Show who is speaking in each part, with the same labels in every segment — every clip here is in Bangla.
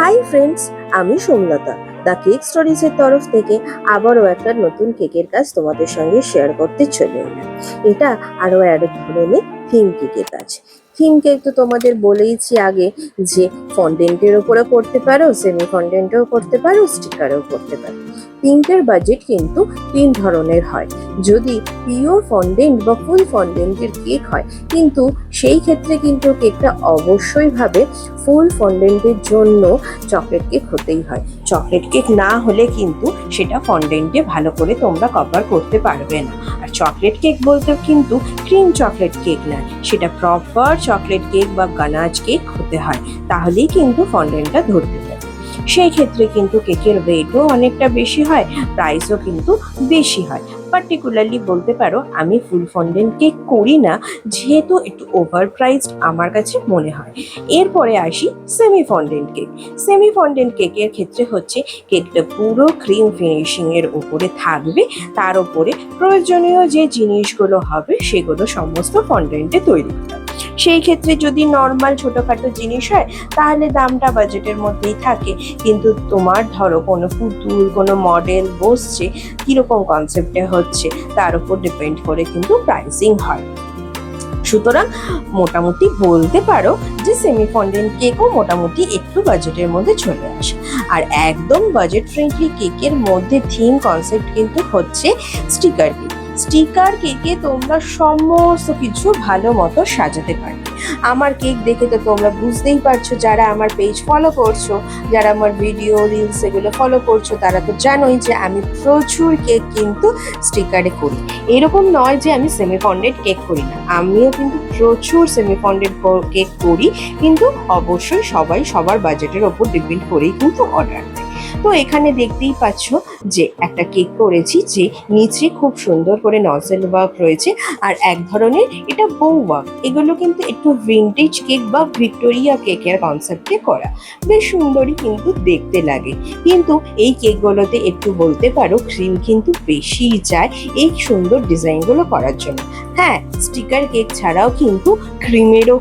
Speaker 1: হাই ফ্রেন্ডস, আমি সোমলতা দ্য কেক স্টোরিজের তরফ থেকে আবারও একটা নতুন কেকের কাজ তোমাদের সঙ্গে শেয়ার করতে চলে এলাম। এটা আরও এক ধরনের থিম কেকের কাজ। থিম কেক তো তোমাদের বলেইছি আগে যে ফন্ডেন্টের ওপরে করতে পারো, সেমি ফন্ডেন্টেও করতে পারো, স্টিকারেও করতে পারো। তিনটের বাজেট কিন্তু তিন ধরনের হয়। যদি পিওর ফন্ডেন্ট বা ফুল ফন্ডেন্টের কেক হয়, কিন্তু সেই ক্ষেত্রে কিন্তু কেকটা অবশ্যই ভাবে ফুল ফন্ডেন্টের জন্য চকলেট কেক হতেই হয়। চকলেট কেক না হলে কিন্তু সেটা ফন্ডেন্টে ভালো করে তোমরা কভার করতে পারবে না। আর চকলেট কেক বলতে কিন্তু ক্রিম চকলেট কেক না, সেটা প্রপার চকলেট কেক বা গানাচ কেক হতে হয়, তাহলেই কিন্তু ফন্ডেন্টটা ধরতে পারে। সেই ক্ষেত্রে কিন্তু কেকের ওয়েটও অনেকটা বেশি হয়, প্রাইসও কিন্তু বেশি হয়। পার্টিকুলারলি বলতে পারো আমি ফুল ফন্ডেন্ট কেক করি না, যেহেতু একটু ওভার প্রাইসড আমার কাছে মনে হয়। এরপরে আসি semi fondant cake. Semi fondant কেকের ক্ষেত্রে হচ্ছে কেকটা পুরো ক্রিম ফিনিশিং এর উপরে থাকবে, তার উপরে প্রয়োজনীয় যে জিনিসগুলো হবে সেগুলো সমস্ত ফন্ডেন্টে তৈরি করা। সেই ক্ষেত্রে যদি নর্মাল ছোটখাটো জিনিস হয় তাহলে দামটা বাজেটের মধ্যেই থাকে, কিন্তু তোমার ধরো কোনো পুতুল, কোনো মডেল বসছে, কিরকম কনসেপ্টে হচ্ছে তার উপর ডিপেন্ড করে কিন্তু প্রাইসিং হয়। সুতরাং মোটামুটি বলতে পারো যে সেমি ফন্ডেন্ট কেকও মোটামুটি একটু বাজেটের মধ্যে চলে আসে। আর একদম বাজেট ফ্রেন্ডলি কেকের মধ্যে থিম কনসেপ্ট কিন্তু হচ্ছে স্টিকার কেক। স্টিকার কেকে তোমরা সমস্ত কিছু ভালো মতো সাজাতে পারবে। আমার কেক দেখে তো তোমরা বুঝতেই পারছো, যারা আমার পেজ ফলো করছো, যারা আমার ভিডিও রিলস এগুলো ফলো করছো, তারা তো জানোই যে আমি প্রচুর কেক কিন্তু স্টিকারে করি। এরকম নয় যে আমি সেমি ফন্ডেন্ট কেক করি না, আমিও কিন্তু প্রচুর সেমি ফন্ডেন্ট কেক করি, কিন্তু অবশ্যই সবাই সবার বাজেটের ওপর ডিপেন্ড করেই কিন্তু অর্ডার দেয়। তো এখানে দেখতেই পাচ্ছ যে একটা কেক করেছি, যে নিচে খুব সুন্দর করে নজেল ওয়ার্ক রয়েছে, আর এক ধরনের এটা বৌ ওয়ার্ক। এগুলো কিন্তু একটু ভিন্টেজ কেক বা ভিক্টোরিয়া কেকের কনসেপ্টে করা, বেশ সুন্দরই কিন্তু দেখতে লাগে। কিন্তু এই কেকগুলোতে একটু বলতে পারো ক্রিম কিন্তু বেশি যায় এই সুন্দর ডিজাইনগুলো করার জন্য। হ্যাঁ, স্টিকার কেক ছাড়াও কিন্তু ক্রিমেরও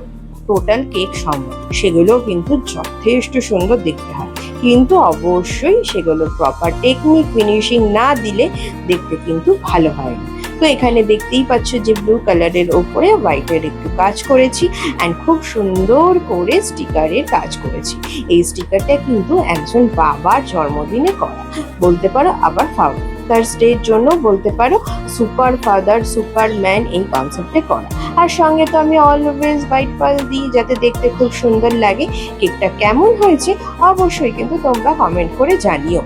Speaker 1: টোটাল কেক সম্ভব, সেগুলো কিন্তু যথেষ্ট সুন্দর দেখতে হয়, কিন্তু অবশ্যই সেগুলো প্রপার টেকনিক ফিনিশিং না দিলে দেখতে কিন্তু ভালো হয় না। তো এখানে দেখতেই পাচ্ছ যে ব্লু কালারের ওপরে হোয়াইটের একটু কাজ করেছি, অ্যান্ড খুব সুন্দর করে স্টিকারের কাজ করেছি। এই স্টিকারটা কিন্তু একজন বাবার জন্মদিনে করা, বলতে পারো আবার ফাদার্স ডের জন্য বলতে পারো সুপার ফাদার সুপারম্যান এই কনসেপ্টে করা। আর সঙ্গে তো আমি অলওয়েজ হোয়াইট পাল দিই যাতে দেখতে খুব সুন্দর লাগে। কেকটা কেমন হয়েছে অবশ্যই কিন্তু তোমরা কমেন্ট করে জানিও।